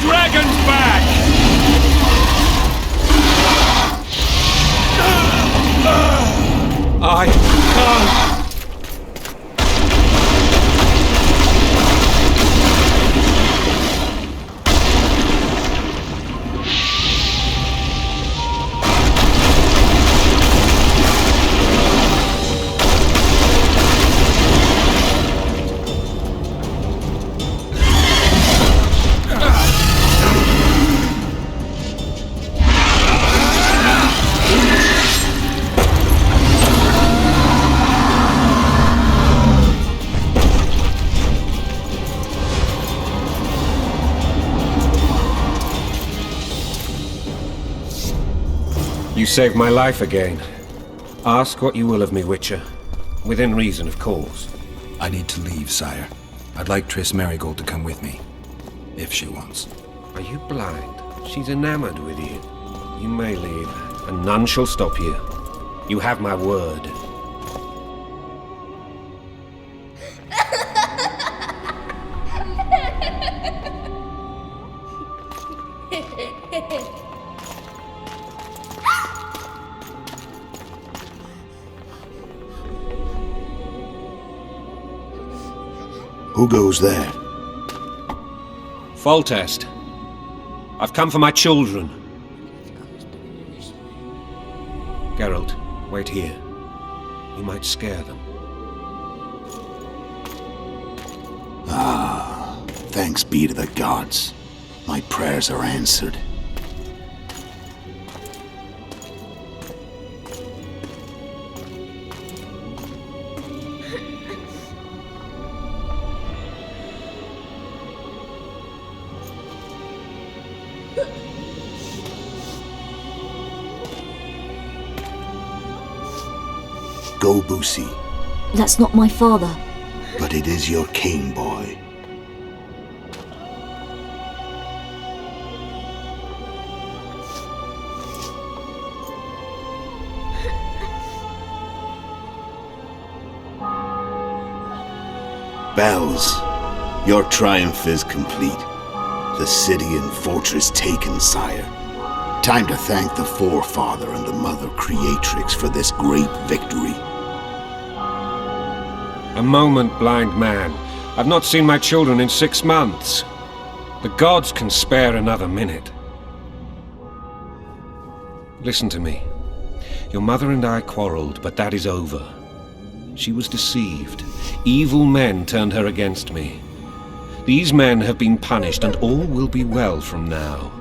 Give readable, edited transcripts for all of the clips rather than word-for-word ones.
dragon's back! I can't. You saved my life again. Ask what you will of me, Witcher. Within reason, of course. I need to leave, sire. I'd like Triss Merigold to come with me. If she wants. Are you blind? She's enamored with you. You may leave, and none shall stop you. You have my word. Who goes there? Foltest. I've come for my children. Geralt, wait here. You might scare them. Thanks be to the gods. My prayers are answered. Go, Boosie. That's not my father. But it is your king, boy. Bells, your triumph is complete. The city and fortress taken, sire. Time to thank the Forefather and the Mother Creatrix for this great victory. A moment, blind man. I've not seen my children in 6 months. The gods can spare another minute. Listen to me. Your mother and I quarreled, but that is over. She was deceived. Evil men turned her against me. These men have been punished, and all will be well from now.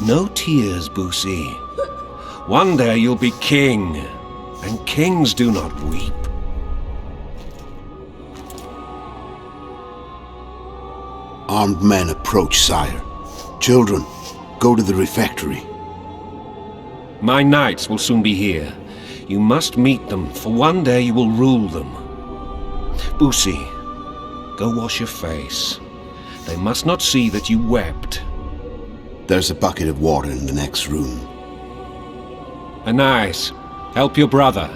No tears, Boosie. One day you'll be king, and kings do not weep. Armed men approach, sire. Children, go to the refectory. My knights will soon be here. You must meet them, for one day you will rule them. Boosie, go wash your face. They must not see that you wept. There's a bucket of water in the next room. Anais, help your brother.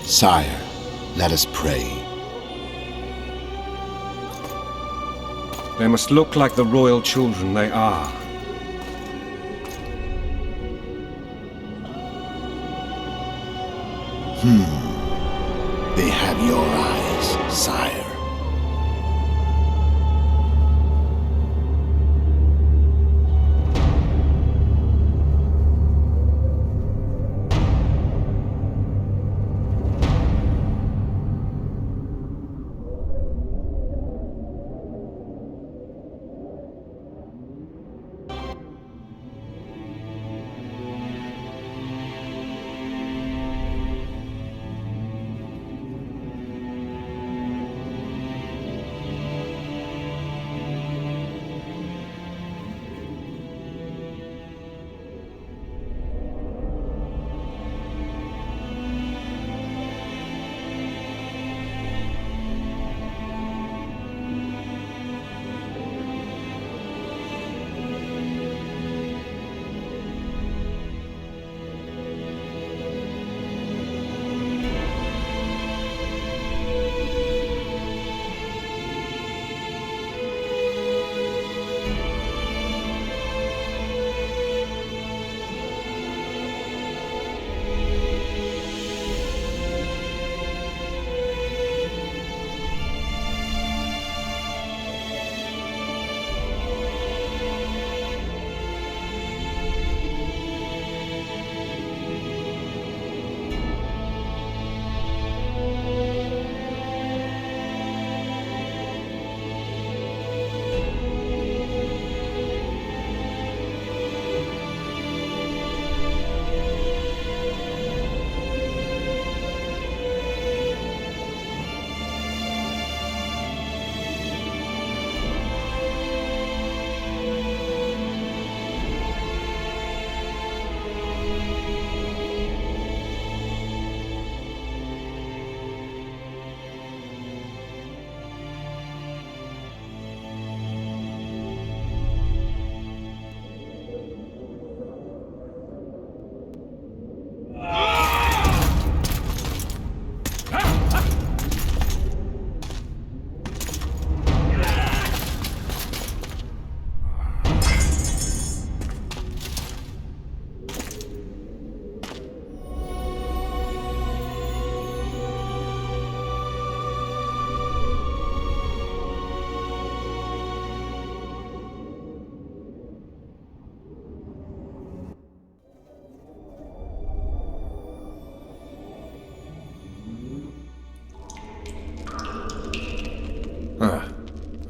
Sire, let us pray. They must look like the royal children they are. They have your eyes, sire.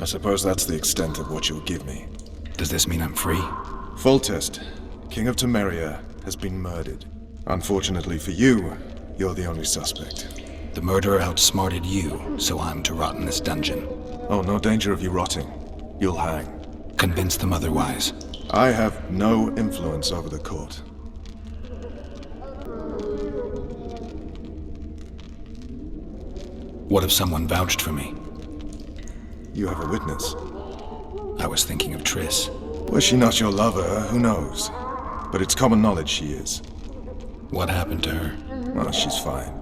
suppose that's the extent of what you'll give me. Does this mean I'm free? Foltest, King of Temeria, has been murdered. Unfortunately for you, you're the only suspect. The murderer outsmarted you, so I'm to rot in this dungeon. Oh, no danger of you rotting. You'll hang. Convince them otherwise. I have no influence over the court. What if someone vouched for me? You have a witness. I was thinking of Triss. Was she not your lover? Who knows? But it's common knowledge she is. What happened to her? Oh, she's fine.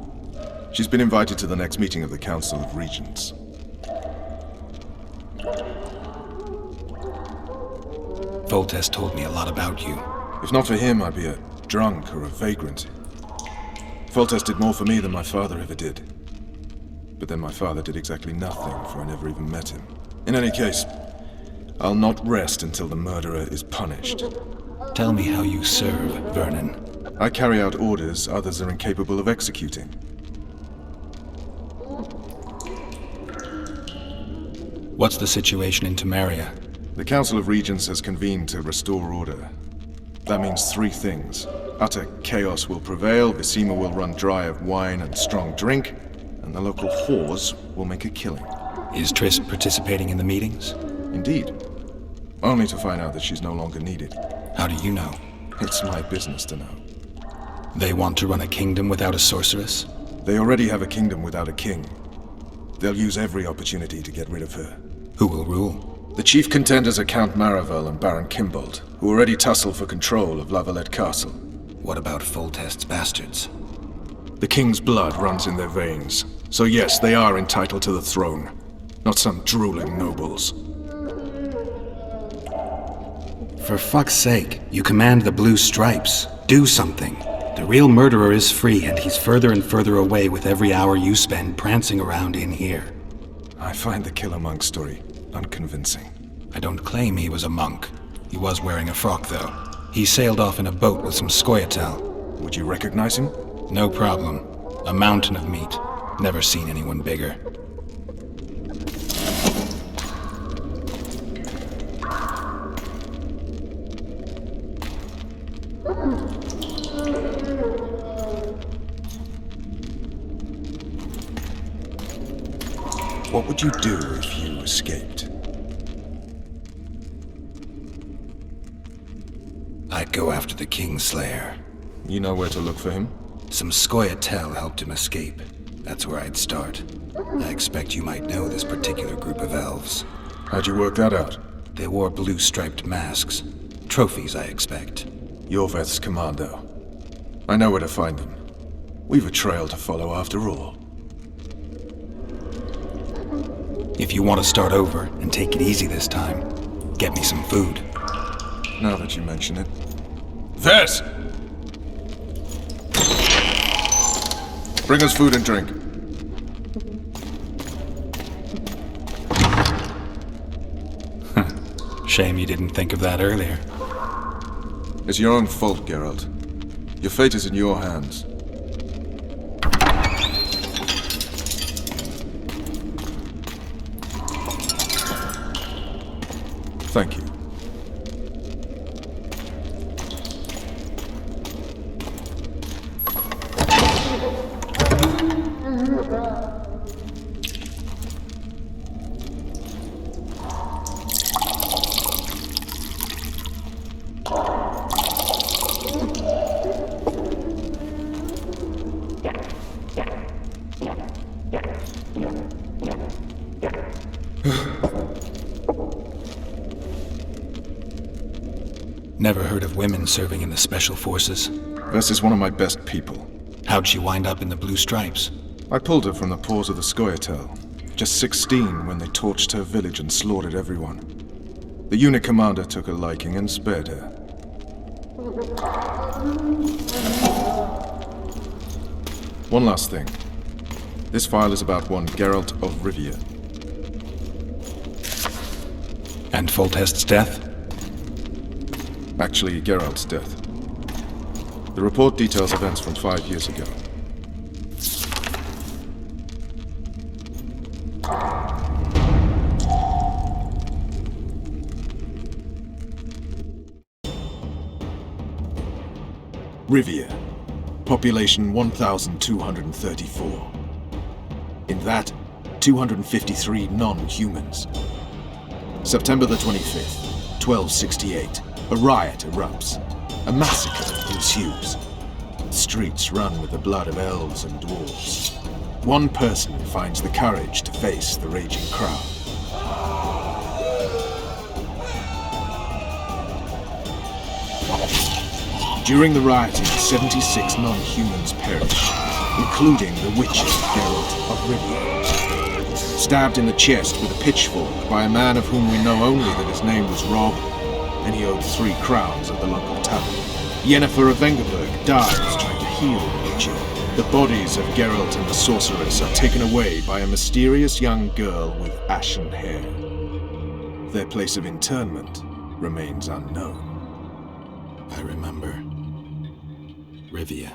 She's been invited to the next meeting of the Council of Regents. Foltest told me a lot about you. If not for him, I'd be a drunk or a vagrant. Foltest did more for me than my father ever did. But then my father did exactly nothing, for I never even met him. In any case, I'll not rest until the murderer is punished. Tell me how you serve, Vernon. I carry out orders others are incapable of executing. What's the situation in Temeria? The Council of Regents has convened to restore order. That means three things. Utter chaos will prevail, Visima will run dry of wine and strong drink, and the local whores will make a killing. Is Triss participating in the meetings? Indeed. Only to find out that she's no longer needed. How do you know? It's my business to know. They want to run a kingdom without a sorceress? They already have a kingdom without a king. They'll use every opportunity to get rid of her. Who will rule? The chief contenders are Count Maravel and Baron Kimbold, who already tussle for control of Lavalette Castle. What about Foltest's bastards? The king's blood runs in their veins, so yes, they are entitled to the throne. Not some drooling nobles. For fuck's sake, you command the Blue Stripes. Do something. The real murderer is free, and he's further and further away with every hour you spend prancing around in here. I find the Killer Monk story unconvincing. I don't claim he was a monk. He was wearing a frock, though. He sailed off in a boat with some Scoia'tael. Would you recognize him? No problem. A mountain of meat. Never seen anyone bigger. What would you do if you escaped? I'd go after the Kingslayer. You know where to look for him? Some Scoia'tael helped him escape. That's where I'd start. I expect you might know this particular group of elves. How'd you work that out? They wore blue-striped masks. Trophies, I expect. Yorveth's commando. I know where to find them. We've a trail to follow after all. If you want to start over and take it easy this time, get me some food. Now that you mention it. Vess! Bring us food and drink. Shame you didn't think of that earlier. It's your own fault, Geralt. Your fate is in your hands. Thank you. Never heard of women serving in the Special Forces. Vess is one of my best people. How'd she wind up in the Blue Stripes? I pulled her from the paws of the Scoia'tael. Just 16 when they torched her village and slaughtered everyone. The unit commander took a liking and spared her. One last thing. This file is about one Geralt of Rivia. And Foltest's death? Actually, Geralt's death. The report details events from 5 years ago. Rivia. Population 1,234. In that, 253 non-humans. September the 25th, 1268. A riot erupts. A massacre ensues. Streets run with the blood of elves and dwarves. One person finds the courage to face the raging crowd. During the rioting, 76 non-humans perish, including the witcher Geralt of Rivia. Stabbed in the chest with a pitchfork by a man of whom we know only that his name was Rob, and he owed 3 crowns at the local tavern. Yennefer of Vengerberg dies trying to heal the witcher. The bodies of Geralt and the sorceress are taken away by a mysterious young girl with ashen hair. Their place of interment remains unknown. I remember. Rivia.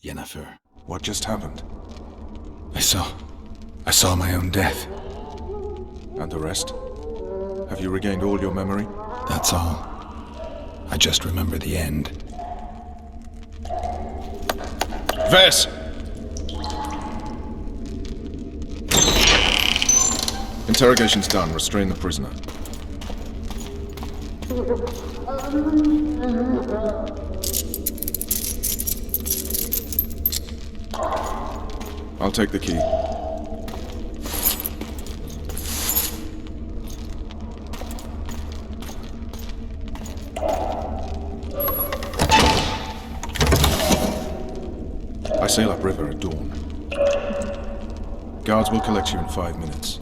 Yennefer. What just happened? I saw my own death. And the rest? Have you regained all your memory? That's all. I just remember the end. Vess! Interrogation's done. Restrain the prisoner. I'll take the key. I sail upriver at dawn. Guards will collect you in 5 minutes.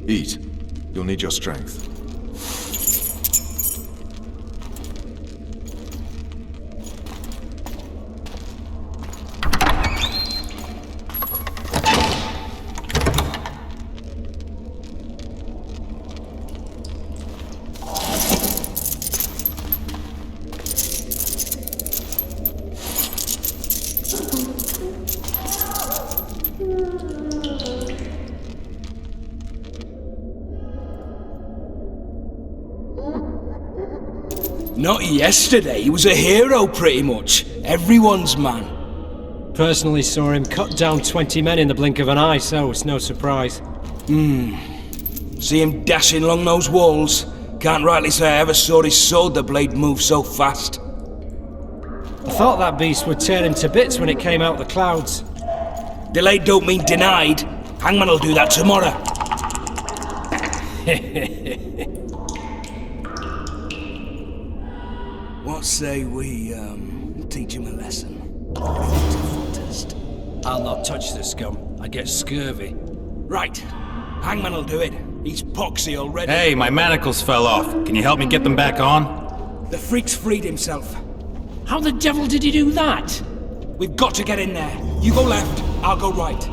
Eat. You'll need your strength. Not yesterday, he was a hero pretty much. Everyone's man. Personally saw him cut down 20 men in the blink of an eye, so it's no surprise. See him dashing along those walls? Can't rightly say I ever saw his sword the blade move so fast. I thought that beast would tear him to bits when it came out of the clouds. Delayed don't mean denied. Hangman'll do that tomorrow. What say we, teach him a lesson? I'll not touch the scum. I get scurvy. Right. Hangman'll do it. He's poxy already. Hey, my manacles fell off. Can you help me get them back on? The freak's freed himself. How the devil did he do that? We've got to get in there. You go left, I'll go right.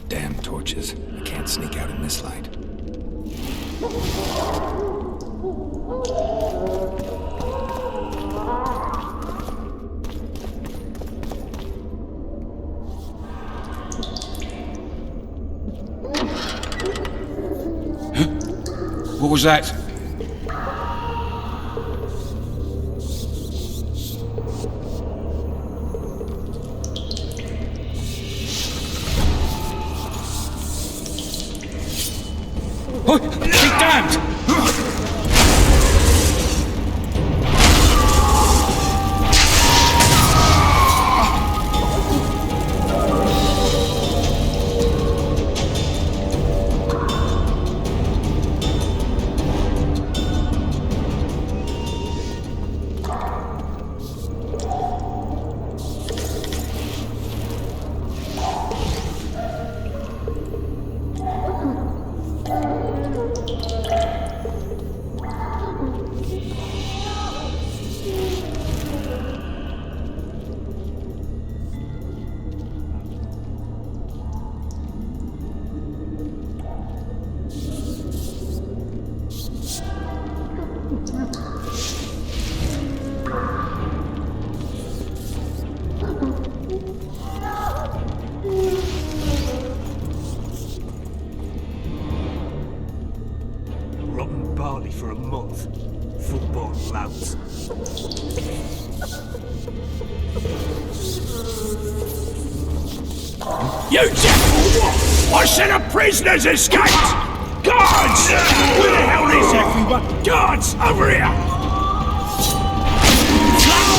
Damn torches. I can't sneak out in this light. What was that? Oh, be damned! barley for a month. Full-born louts. You devil! What? I said a prisoner's escaped! Guards! Where the hell is everyone? Guards, over here! Flank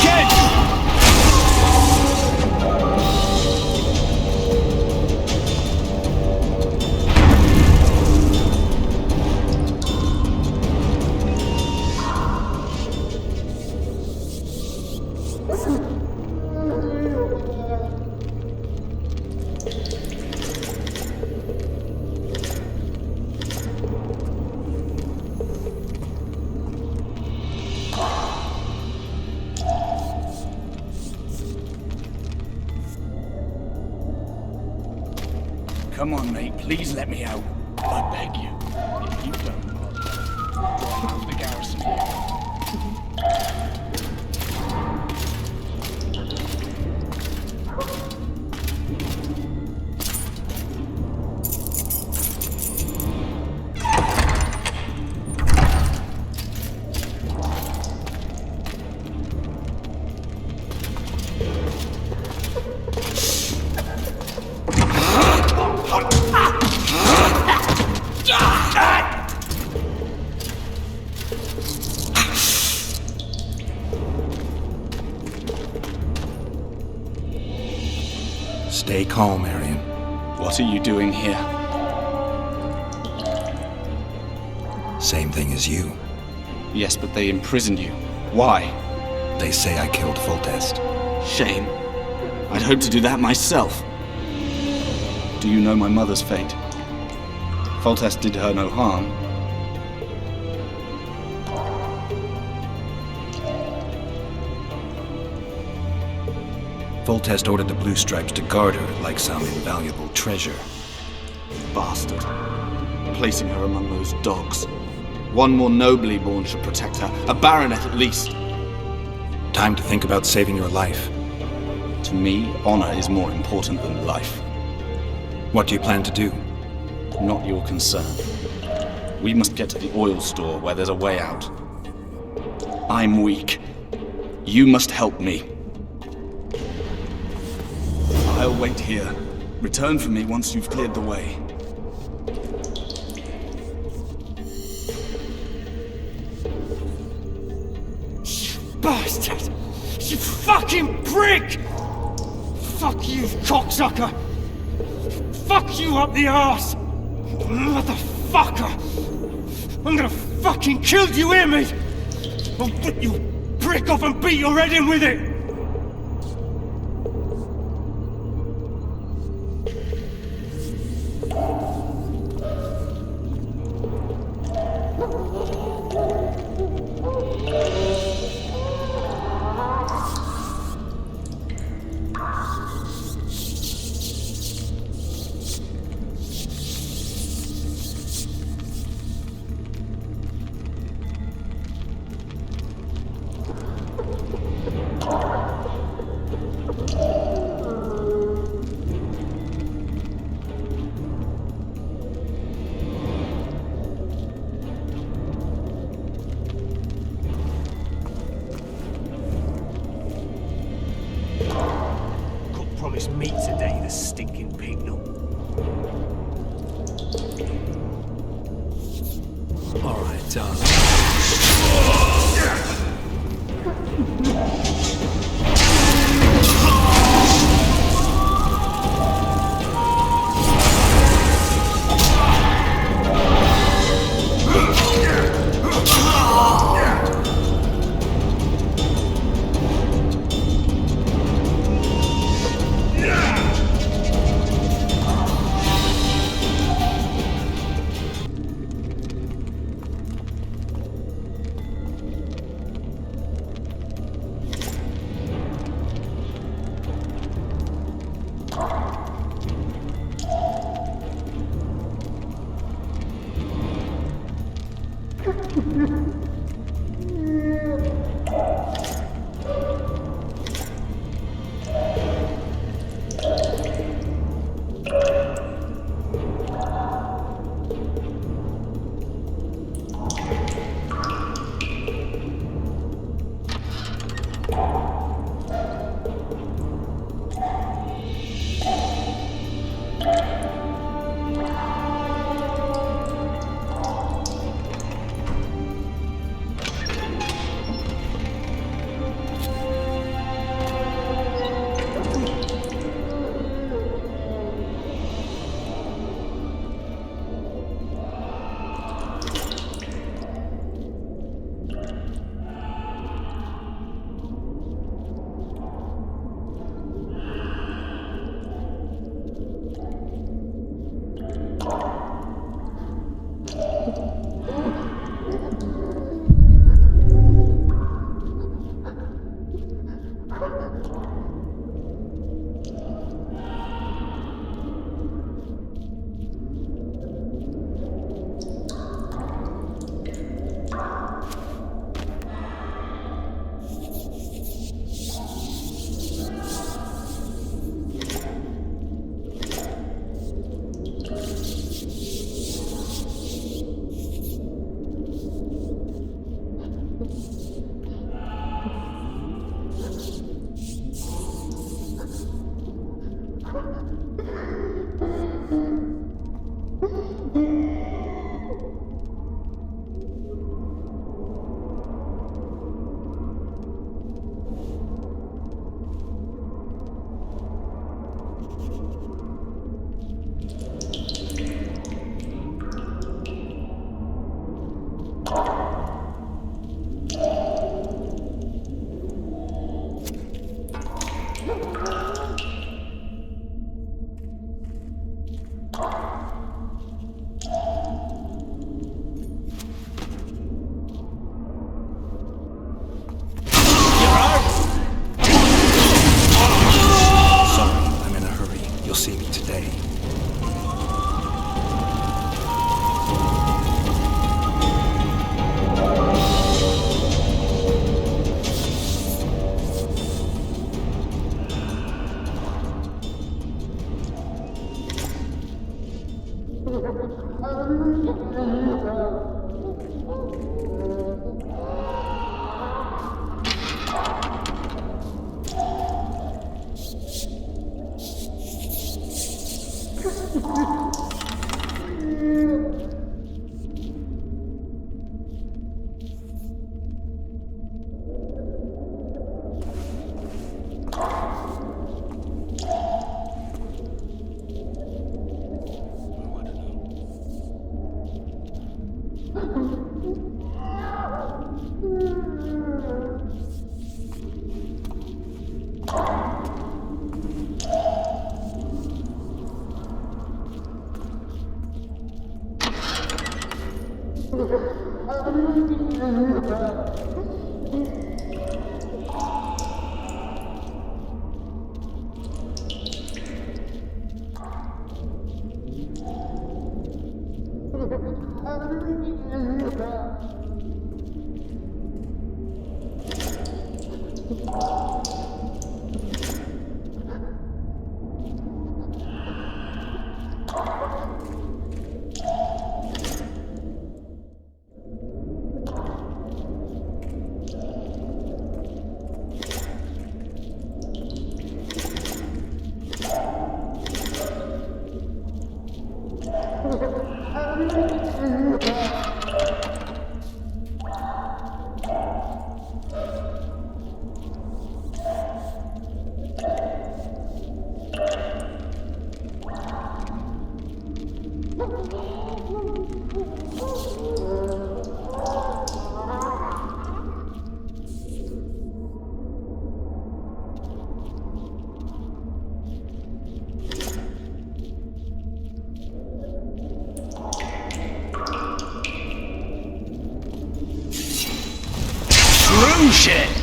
Come on, mate. Please let me out. I beg you. If you don't, I'll drive out the garrison. Stay calm, Arian. What are you doing here? Same thing as you. Yes, but they imprisoned you. Why? They say I killed Foltest. Shame. I'd hoped to do that myself. Do you know my mother's fate? Foltest did her no harm. Foltest ordered the Blue Stripes to guard her like some invaluable treasure. Bastard. Placing her among those dogs. One more nobly born should protect her. A baronet at least. Time to think about saving your life. To me, honor is more important than life. What do you plan to do? Not your concern. We must get to the oil store where there's a way out. I'm weak. You must help me. I'll wait here. Return for me once you've cleared the way. You bastard! You fucking prick! Fuck you, cocksucker! Fuck you up the arse! Motherfucker! I'm gonna fucking kill you, hear me? I'll rip you prick off and beat your head in with it! Promised meat today, the stinking pig, no. Alright, darling. Shit!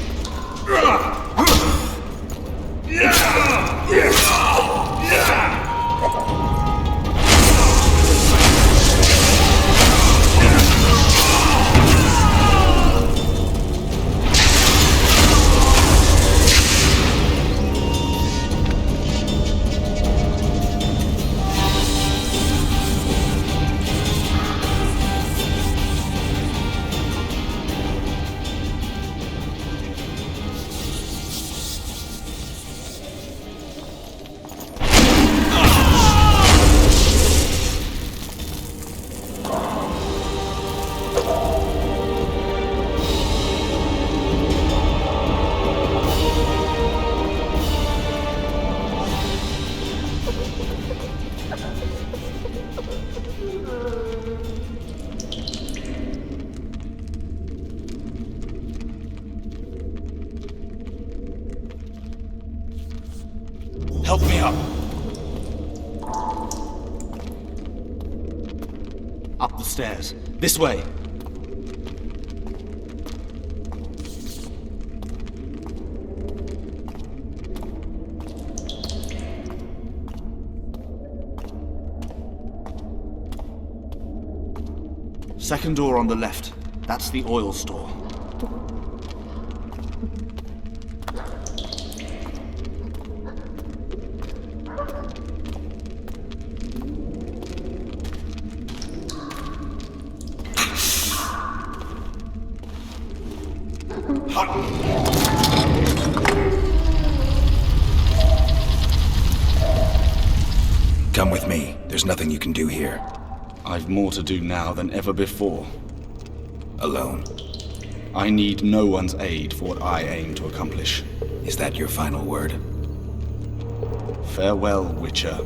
Help me up. Up the stairs. This way. Second door on the left. That's the oil store. Come with me. There's nothing you can do here. I've more to do now than ever before. Alone. I need no one's aid for what I aim to accomplish. Is that your final word? Farewell, Witcher.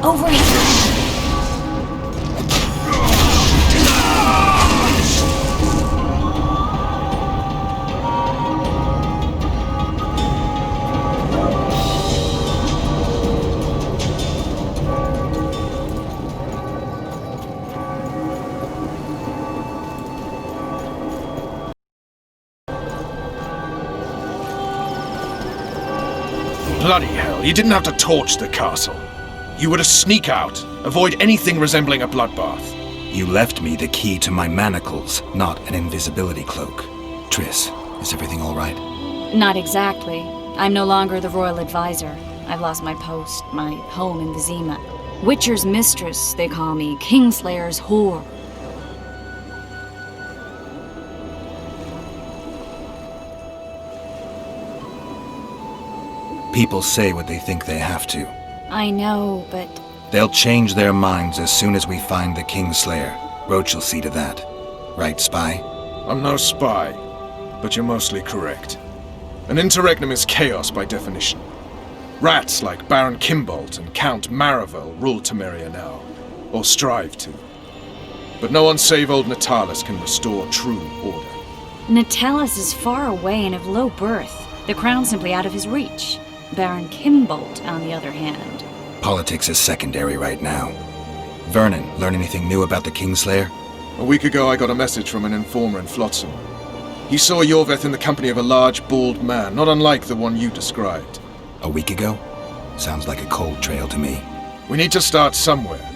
Over here! Bloody hell, you didn't have to torch the castle. You were to sneak out, avoid anything resembling a bloodbath. You left me the key to my manacles, not an invisibility cloak. Triss, is everything all right? Not exactly. I'm no longer the royal advisor. I've lost my post, my home in Vizima. Witcher's mistress, they call me. Kingslayer's whore. People say what they think they have to. I know, but... They'll change their minds as soon as we find the Kingslayer. Roach will see to that. Right, Spy? I'm no spy, but you're mostly correct. An interregnum is chaos by definition. Rats like Baron Kimbolt and Count Maravel rule Temeria now, or strive to. But no one save old Natalis can restore true order. Natalis is far away and of low birth. The crown's simply out of his reach. Baron Kimbolt, on the other hand. Politics is secondary right now. Vernon, learn anything new about the Kingslayer? A week ago I got a message from an informer in Flotsam. He saw Yorveth in the company of a large, bald man, not unlike the one you described. A week ago? Sounds like a cold trail to me. We need to start somewhere.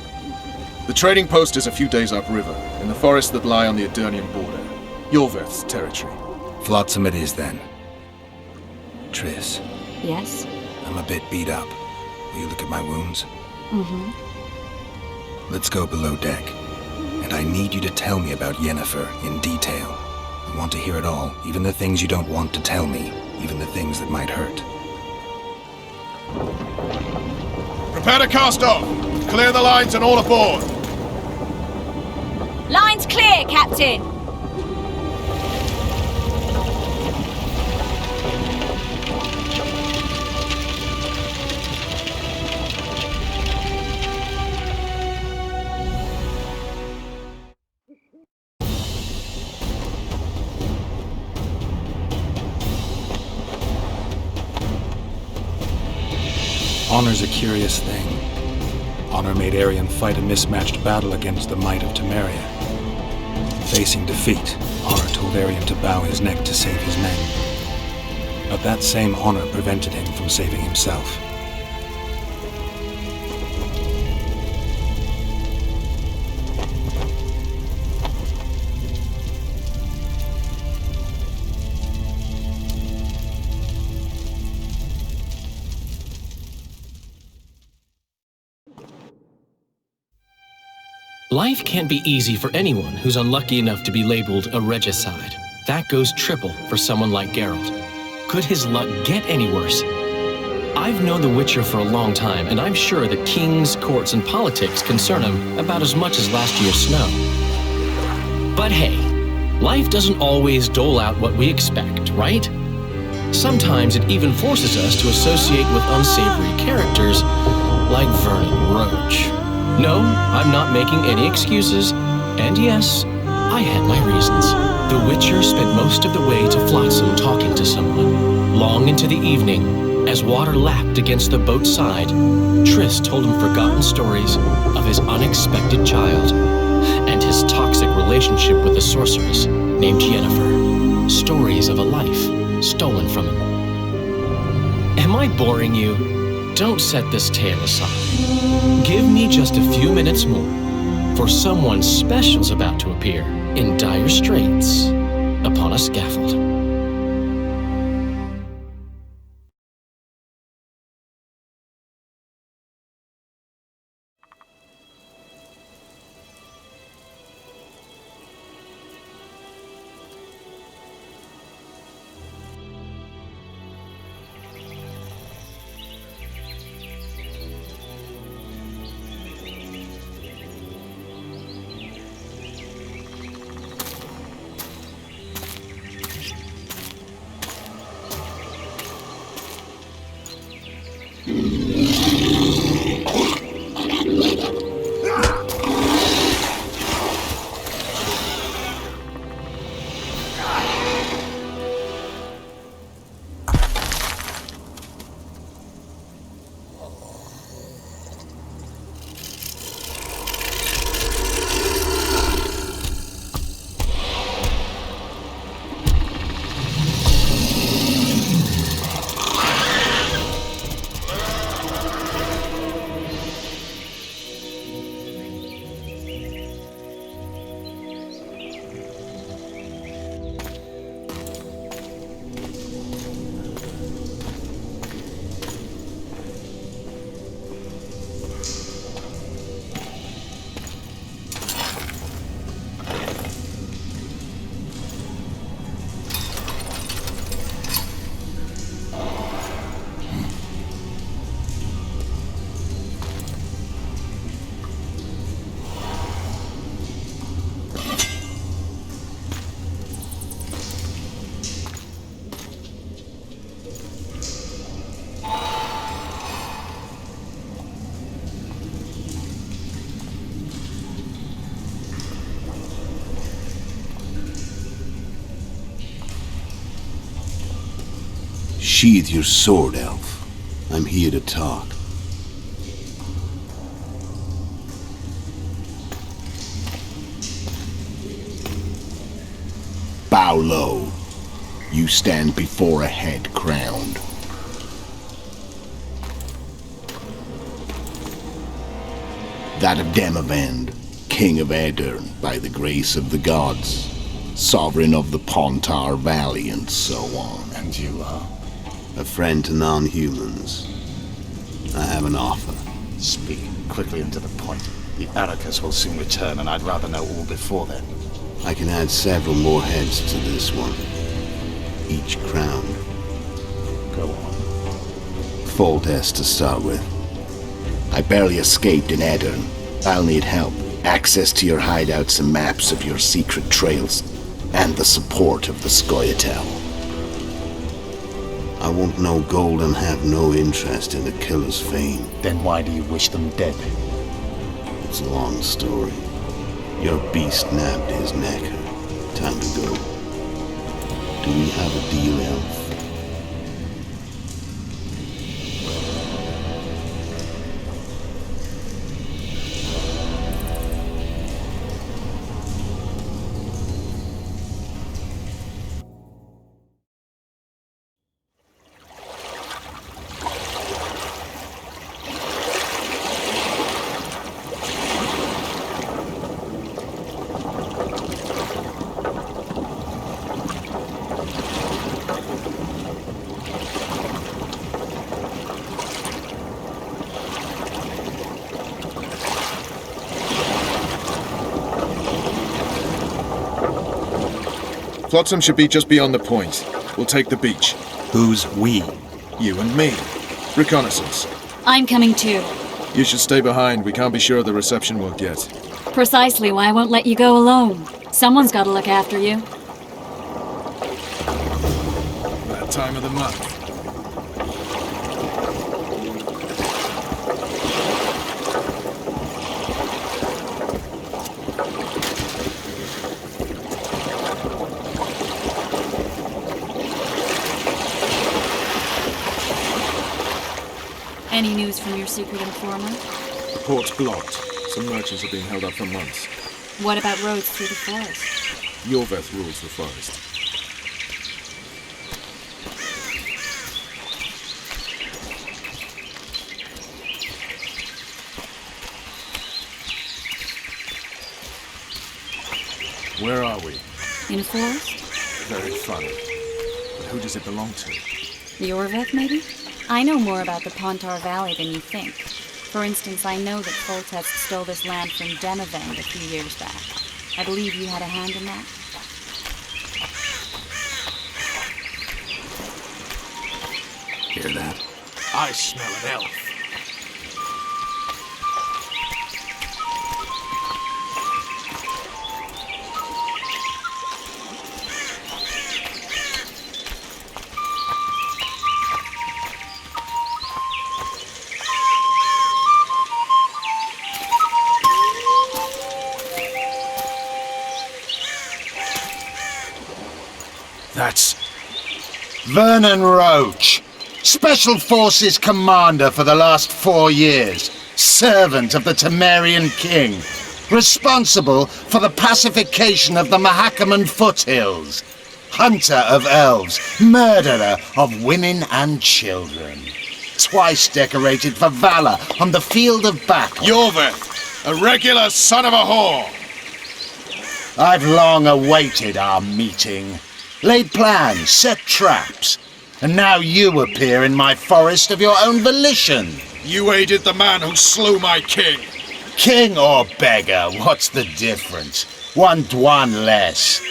The trading post is a few days upriver, in the forests that lie on the Edirnian border. Yorveth's territory. Flotsam it is then. Triss. Yes? I'm a bit beat up. Will you look at my wounds? Mm-hmm. Let's go below deck. And I need you to tell me about Yennefer in detail. I want to hear it all, even the things you don't want to tell me, even the things that might hurt. Prepare to cast off! Clear the lines and all aboard! Line's clear, Captain! Honor's a curious thing. Honor made Arion fight a mismatched battle against the might of Temeria. Facing defeat, Honor told Arion to bow his neck to save his men. But that same honor prevented him from saving himself. Life can't be easy for anyone who's unlucky enough to be labeled a regicide. That goes triple for someone like Geralt. Could his luck get any worse? I've known the Witcher for a long time, and I'm sure that kings, courts, and politics concern him about as much as last year's snow. But hey, Life doesn't always dole out what we expect, right? Sometimes it even forces us to associate with unsavory characters like Vernon Roach. No, I'm not making any excuses, and yes, I had my reasons. The Witcher spent most of the way to Flotsam talking to someone. Long into the evening, as water lapped against the boat's side, Triss told him forgotten stories of his unexpected child and his toxic relationship with a sorceress named Yennefer. Stories of a life stolen from him. Am I boring you? Don't set this tale aside. Give me just a few minutes more, for someone special's about to appear in dire straits upon a scaffold. Sheathe your sword, Elf. I'm here to talk. Bow low. You stand before a head crowned. That of Demavend, King of Aedirn, by the grace of the gods, sovereign of the Pontar Valley, and so on. And you are? A friend to non-humans. I have an offer. Speak quickly and to the point. The Arrakis will soon return, and I'd rather know all before then. I can add several more heads to this one. Each crowned. Go on. Foltest to start with. I barely escaped in Aedirn. I'll need help. Access to your hideouts and maps of your secret trails. And the support of the Scoia'tael. I want no gold and have no interest in the killer's fame. Then why do you wish them dead? It's a long story. Your beast nabbed his neck. Time to go. Do we have a deal, Elf? Flotsam should be just beyond the point. We'll take the beach. Who's we? You and me. Reconnaissance. I'm coming too. You should stay behind. We can't be sure of the reception we'll get. Precisely why I won't let you go alone. Someone's got to look after you. time of the month. Any news from your secret informer? The port's blocked. Some merchants are being held up for months. What about roads through the forest? Yorveth rules the forest. Where are we? In a forest? Very funny. But who does it belong to? Yorveth, maybe? I know more about the Pontar Valley than you think. For instance, I know that Foltest stole this land from Demavend a few years back. I believe you had a hand in that. Hear that? I smell an elf. That's Vernon Roach, Special Forces Commander for the last 4 years, servant of the Temerian King, responsible for the pacification of the Mahakaman foothills, hunter of elves, murderer of women and children, twice decorated for valor on the field of battle. Yorveth, a regular son of a whore. I've long awaited our meeting. Laid plans, set traps, and now you appear in my forest of your own volition. You aided the man who slew my king. King or beggar, what's the difference? One Dwan less.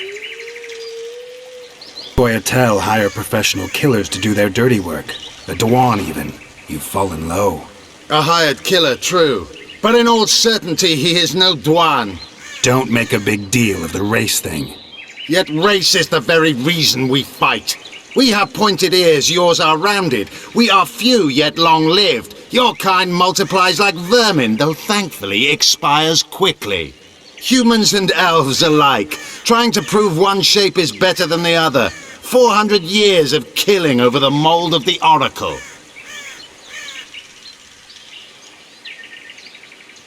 Boyatel hire professional killers to do their dirty work. The Dwan even. You've fallen low. A hired killer, true. But in all certainty, he is no Dwan. Don't make a big deal of the race thing. Yet race is the very reason we fight. We have pointed ears, yours are rounded. We are few, yet long-lived. Your kind multiplies like vermin, though thankfully expires quickly. Humans and elves alike, trying to prove one shape is better than the other. 400 years of killing over the mold of the Oracle.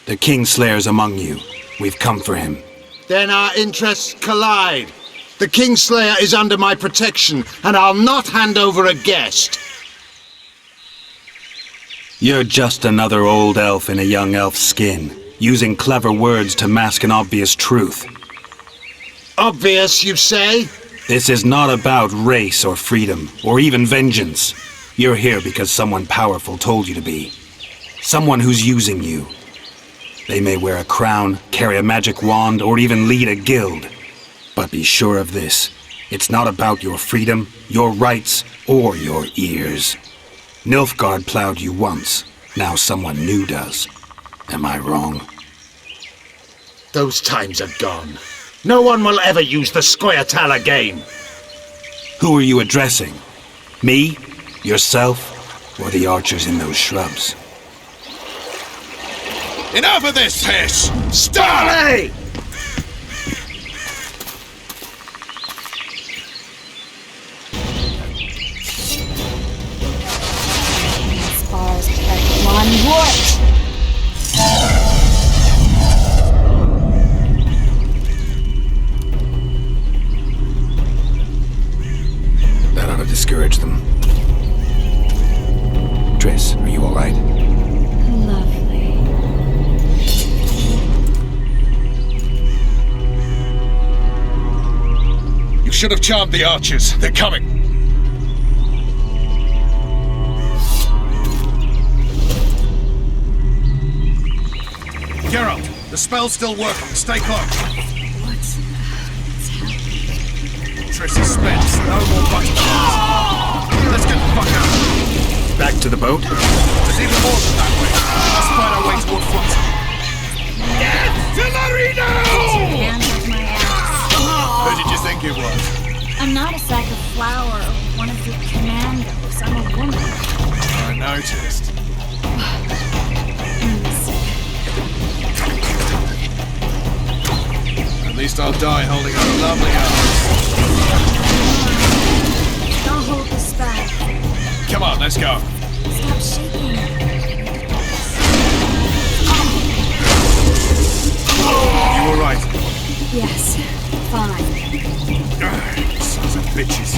The Kingslayer's among you. We've come for him. Then our interests collide. The Kingslayer is under my protection, and I'll not hand over a guest. You're just another old elf in a young elf's skin, using clever words to mask an obvious truth. Obvious, you say? This is not about race or freedom, or even vengeance. You're here because someone powerful told you to be. Someone who's using you. They may wear a crown, carry a magic wand, or even lead a guild. But be sure of this. It's not about your freedom, your rights, or your ears. Nilfgaard plowed you once. Now someone new does. Am I wrong? Those times are gone. No one will ever use the Scoia'tael again. Who are you addressing? Me? Yourself? Or the archers in those shrubs? Enough of this piss! Stop! Hey! Spars like one wood! That ought to discourage them. Triss, are you all right? Lovely. You should have charmed the archers. They're coming. Geralt, the spell's still working. Stay close. What's happening? Triss is spent. No more butterflies. Let's get the fuck out. Back to the boat? There's even more than that way. Let's find our way toward Flotsam. Get to the Reno! Hand off my ass. Who did you think it was? I I'm not a sack of flour or one of your commandos. I'm a woman. I noticed. At least I'll die holding a lovely arm. I'll hold the spell. Come on, let's go. Stop shaking. You all right? Yes, fine. Sons of bitches.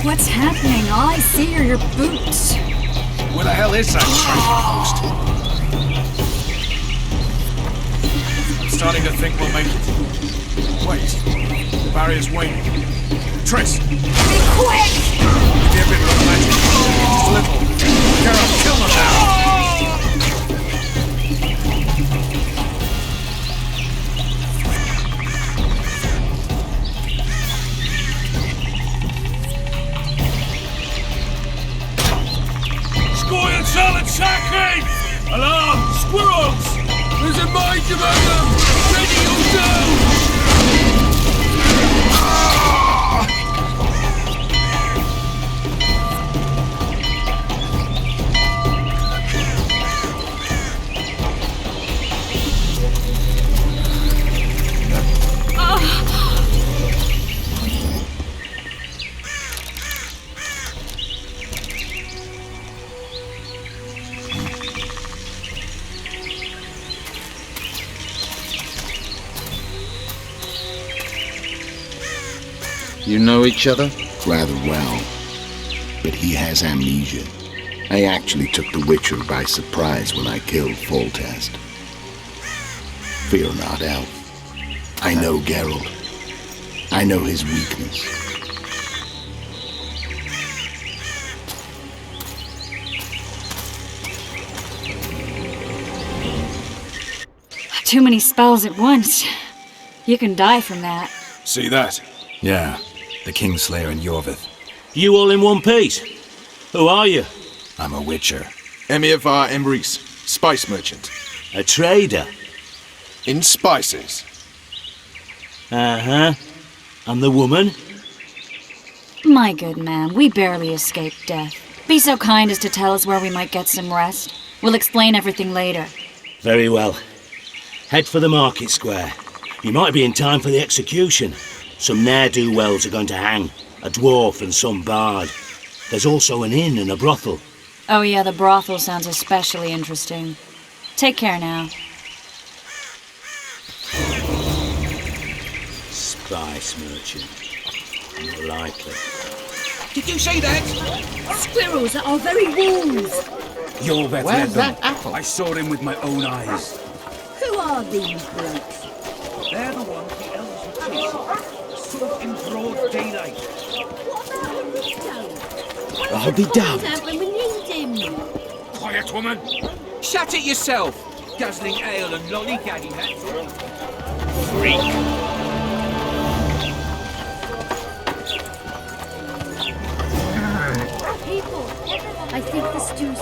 What's happening? All I see are your boots. Where the hell is that treasure post? I'm starting to think we'll make it. Wait, the barrier's waning. Triss! Be quick! Give me a bit of magic. Just a little. Carol, kill them now! Scoil solid sacking! Alarm! Squirrels! There's a mage among them! Ready or down! You know each other? Rather well. But he has amnesia. I actually took the Witcher by surprise when I killed Foltest. Fear not, Elf. I know Geralt. I know his weakness. Too many spells at once. You can die from that. See that? Yeah, the Kingslayer and Yorvith. You all in one piece? Who are you? I'm a Witcher. Emir var Emrys, spice merchant. A trader? In spices. Uh-huh. And the woman? My good man, we barely escaped death. Be so kind as to tell us where we might get some rest. We'll explain everything later. Very well. Head for the market square. You might be in time for the execution. Some ne'er-do-wells are going to hang. A dwarf and some bard. There's also an inn and a brothel. Oh yeah, the brothel sounds especially interesting. Take care now. Spice merchant. Not likely. Did you see that? Squirrels at our very walls. Yorveth led Where's them. that apple? I saw him with my own eyes. Who are these blokes? They're the ones the elves were chasing. Saw in broad daylight. What about Rito? I'll be damned. When we need him. Quiet, woman! Shut it yourself! Guzzling ale and lollygagging, that's all. Freak! People, I think the stew's...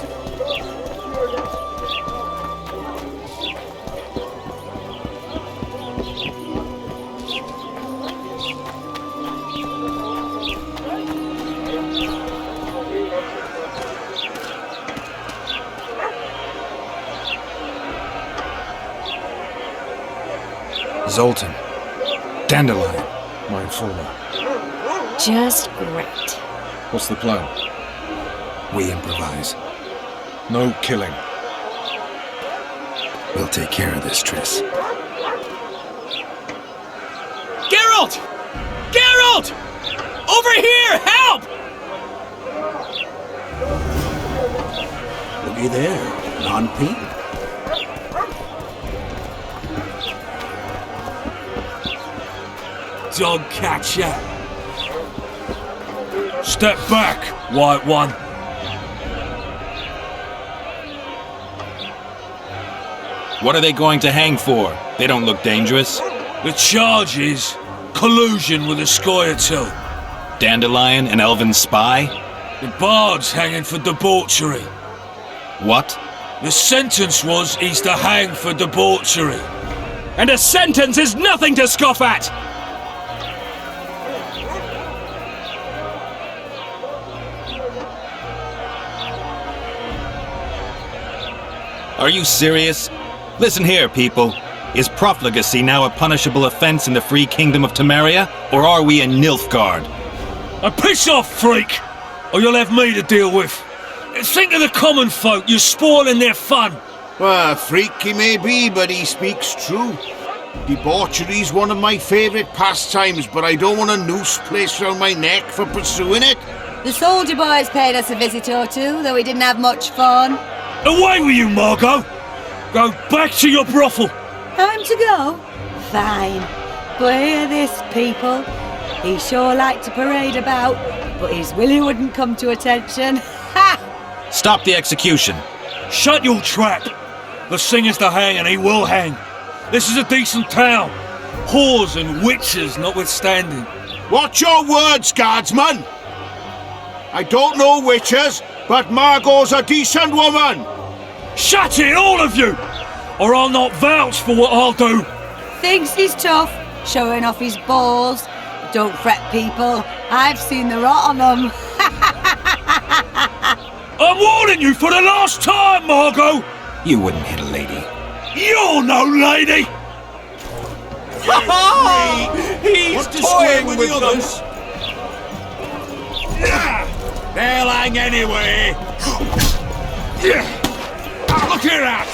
Zoltan. Dandelion. My informer. Just great. What's the plan? We improvise. No killing. We'll take care of this, Triss. Geralt! Geralt! Over here! Help! Looky there. Non-people. Dog catcher. Step back, white one. What are they going to hang for? They don't look dangerous. The charge is collusion with a Scoia'tael. Dandelion, an elven spy? The bard's hanging for debauchery. What? The sentence was he's to hang for debauchery. And a sentence is nothing to scoff at! Are you serious? Listen here, people. Is profligacy now a punishable offense in the free kingdom of Temeria, or are we in Nilfgaard? Piss off, freak! Or you'll have me to deal with. Think of the common folk, you're spoiling their fun. Well, freak he may be, but he speaks true. Debauchery's one of my favourite pastimes, but I don't want a noose placed around my neck for pursuing it. The soldier boys paid us a visit or two, though we didn't have much fun. Away with you, Margot! Go back to your brothel! Time to go? Fine. But hear this, people. He sure liked to parade about, but his Willie wouldn't come to attention. Ha! Stop the execution. Shut your trap! The singer's to hang and he will hang. This is a decent town. Whores and witches notwithstanding. Watch your words, guardsman! I don't know witches, but Margot's a decent woman! Shut it, all of you! Or I'll not vouch for what I'll do. Thinks he's tough, showing off his balls. Don't fret, people. I've seen the rot on them. I'm warning you for the last time, Margot! You wouldn't hit a lady. You're no lady! He's toying with us! They'll hang anyway! Look at that!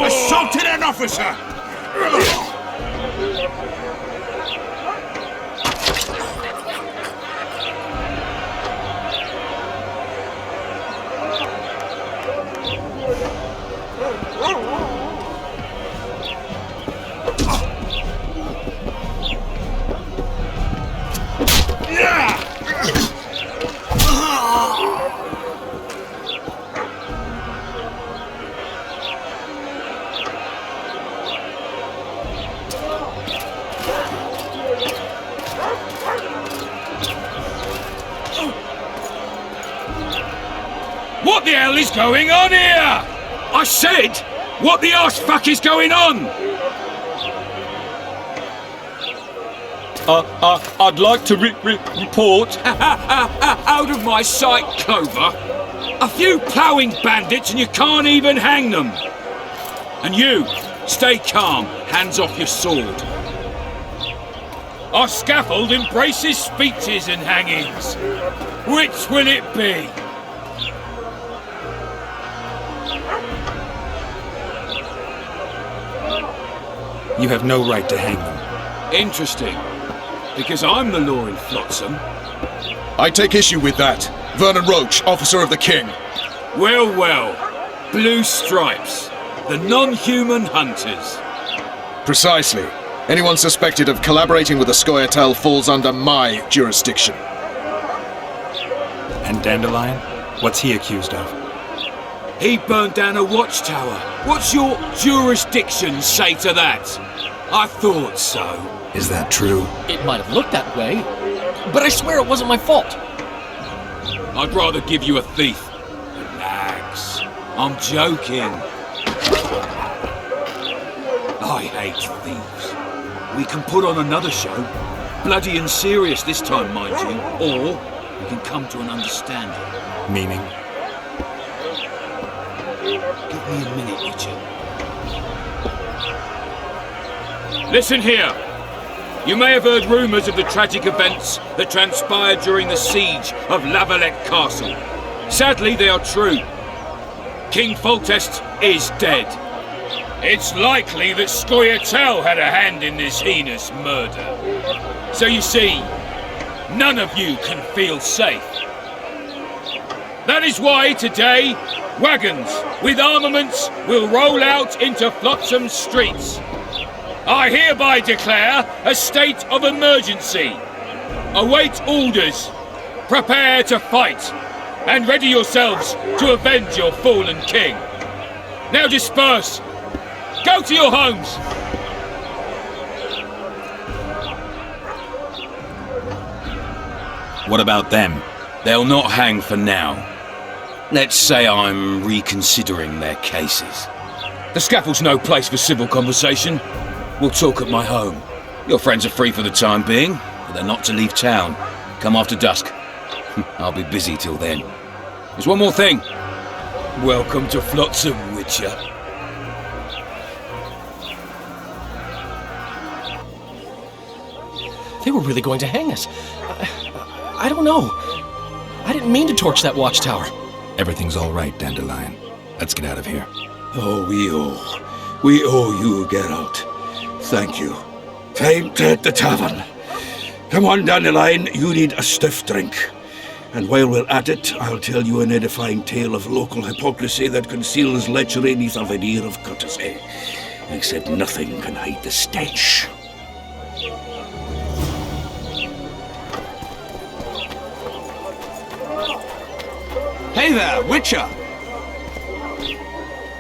Assaulted an officer! What the hell is going on here? I said, what the arse fuck is going on? I'd like to report. Out of my sight, Clover. A few ploughing bandits and you can't even hang them. And you, stay calm, hands off your sword. Our scaffold embraces speeches and hangings. Which will it be? You have no right to hang them. Interesting. Because I'm the law in Flotsam. I take issue with that. Vernon Roach, officer of the king. Well, well. Blue stripes. The non-human hunters. Precisely. Anyone suspected of collaborating with the Scoia'tael falls under my jurisdiction. And Dandelion? What's he accused of? He burned down a watchtower. What's your jurisdiction say to that? I thought so. Is that true? It might have looked that way, but I swear it wasn't my fault. I'd rather give you a thief. Relax. I'm joking. I hate thieves. We can put on another show. Bloody and serious this time, mind you. Or we can come to an understanding. Meaning? Give me a minute, Richard. Listen here. You may have heard rumours of the tragic events that transpired during the siege of Lavalette Castle. Sadly, they are true. King Foltest is dead. It's likely that Scoia'tael had a hand in this heinous murder. So you see, none of you can feel safe. That is why today, wagons with armaments will roll out into Flotsam's streets. I hereby declare a state of emergency. Await orders. Prepare to fight. And ready yourselves to avenge your fallen king. Now disperse. Go to your homes. What about them? They'll not hang for now. Let's say I'm reconsidering their cases. The scaffold's no place for civil conversation. We'll talk at my home. Your friends are free for the time being, but they're not to leave town. Come after dusk. I'll be busy till then. There's one more thing. Welcome to Flotsam, Witcher. They were really going to hang us. I don't know. I didn't mean to torch that watchtower. Everything's all right, Dandelion. Let's get out of here. Oh, we owe you, Geralt. Thank you. Time to hit the tavern. Come on, Dandelion, you need a stiff drink. And while we're at it, I'll tell you an edifying tale of local hypocrisy that conceals lechery neath a veneer of courtesy. Except nothing can hide the stench. Hey there, Witcher!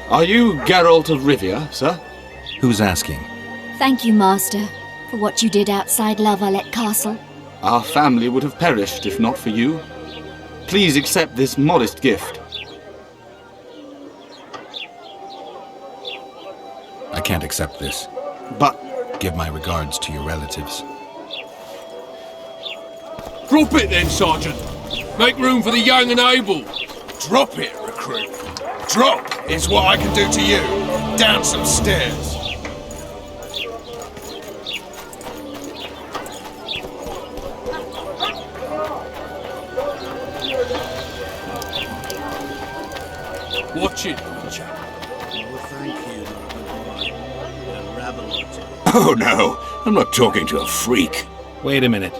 Are you Geralt of Rivia, sir? Who's asking? Thank you, Master, for what you did outside La Valette Castle. Our family would have perished if not for you. Please accept this modest gift. I can't accept this. But... Give my regards to your relatives. Drop it then, Sergeant. Make room for the young and able. Drop it, recruit. Drop is what I can do to you. Down some stairs. Watch it, Witcher. Oh no, I'm not talking to a freak. Wait a minute.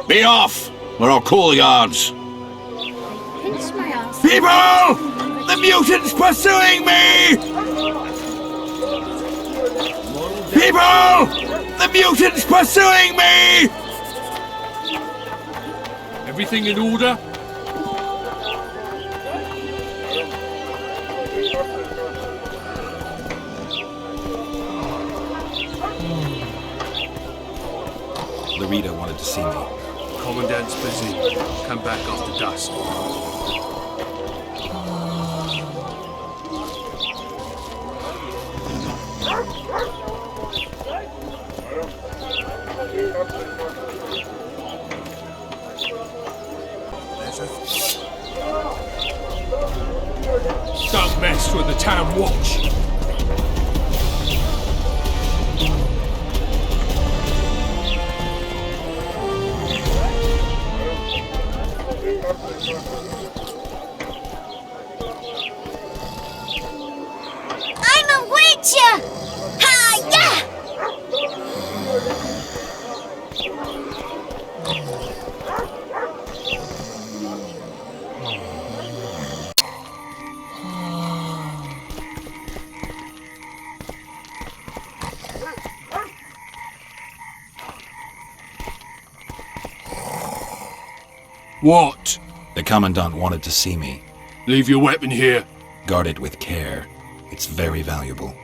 Be off, or I'll call the guards. Pinch my ass. People! The mutant's pursuing me! People! The mutant's pursuing me! Everything in order? Laredo wanted to see me. Commandant's busy. Come back after dusk. Don't mess with the town watch. I'm a witcher! Ha-ya! What? The Commandant wanted to see me. Leave your weapon here. Guard it with care. It's very valuable.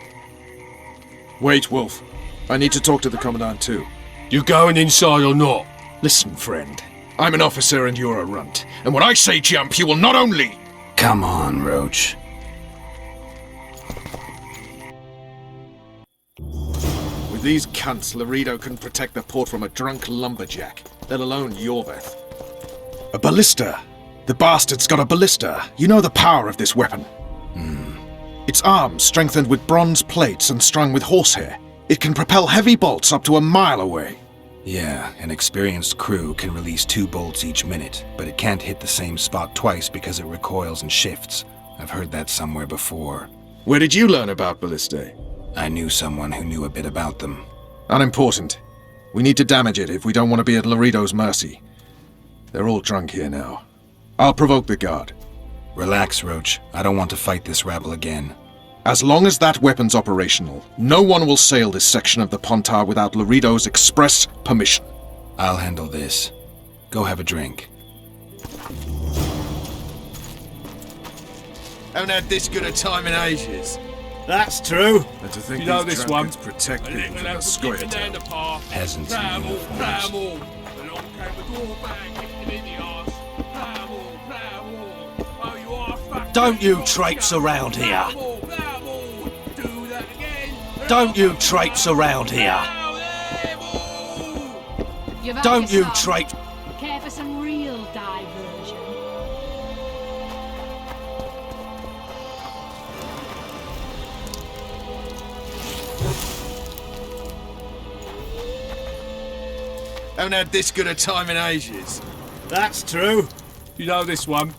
Wait, Wolf. I need to talk to the Commandant too. You going inside or not? Listen, friend. I'm an officer and you're a runt. And when I say jump, you will not only... Come on, Roach. With these cunts, Laredo can protect the port from a drunk lumberjack, let alone Yorveth. A ballista! The bastard's got a ballista. You know the power of this weapon. Its arms strengthened with bronze plates and strung with horsehair. It can propel heavy bolts up to a mile away. Yeah, an experienced crew can release 2 bolts each minute, but it can't hit the same spot twice because it recoils and shifts. I've heard that somewhere before. Where did you learn about ballistae? I knew someone who knew a bit about them. Unimportant. We need to damage it if we don't want to be at Laredo's mercy. They're all drunk here now. I'll provoke the guard. Relax, Roach. I don't want to fight this rabble again. As long as that weapon's operational, no one will sail this section of the Pontar without Laredo's express permission. I'll handle this. Go have a drink. Haven't had this good a time in ages. That's true. And to think You know these this drunkards one? protect people from the Scoia town. Peasants in uniforms. Don't you traipse around here. Don't you traipse around here. Don't you traipse... Care for some real diversion? Haven't had this good a time in ages. That's true. You know this one.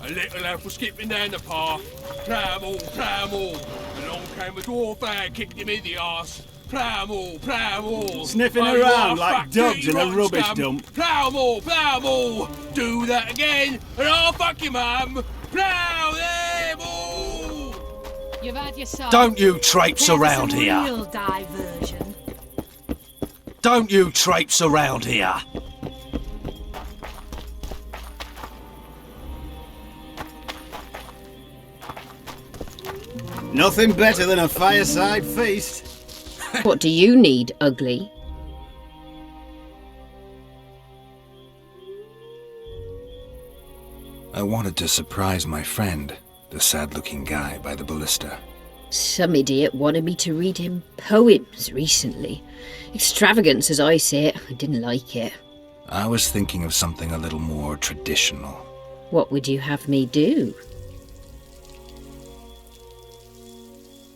A little elf was skipping down the path. Plough-em-all, plough-em-all. Along came a dwarf and kicked him in the arse. Plough-em-all, plough-em-all. Sniffing Oh, you around are like fuck dogs dirty in a rotten rubbish scum. dump. Plough-em-all, plough-em-all. Do that again, and I'll fuck your mum. Plough them all. You've had your son. Don't you traipse There's around some here. real diversion. Don't you traipse around here. Nothing better than a fireside feast. What do you need, ugly? I wanted to surprise my friend, the sad-looking guy by the ballista. Some idiot wanted me to read him poems recently. Extravagance, as I say it. I didn't like it. I was thinking of something a little more traditional. What would you have me do?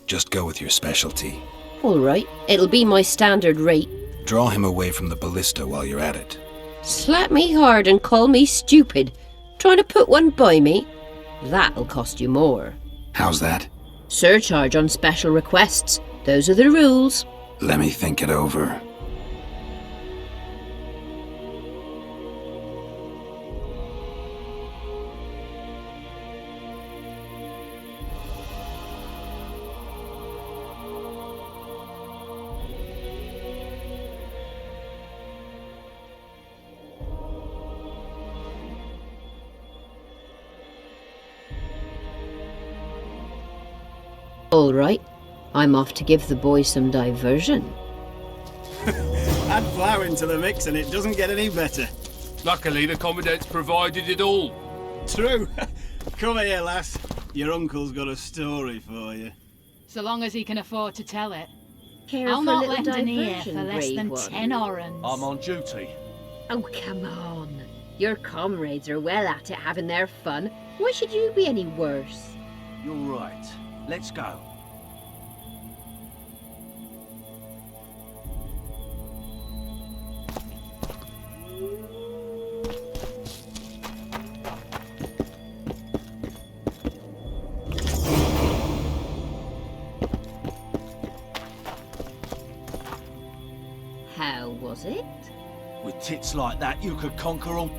Just go with your specialty. All right, it'll be my standard rate. Draw him away from the ballista while you're at it. Slap me hard and call me stupid. Trying to put one by me? That'll cost you more. How's that? Surcharge on special requests. Those are the rules. Let me think it over. All right, I'm off to give the boys some diversion. Add flour into the mix and it doesn't get any better. Luckily, the Commandant's provided it all. True. Come here, lass. Your uncle's got a story for you. So long as he can afford to tell it. Care I'll for a not little lend an ear diversion, for less brave than one? 10 orens. I'm on duty. Oh, come on. Your comrades are well at it having their fun. Why should you be any worse? You're right. Let's go. How was it? With tits like that, you could conquer all.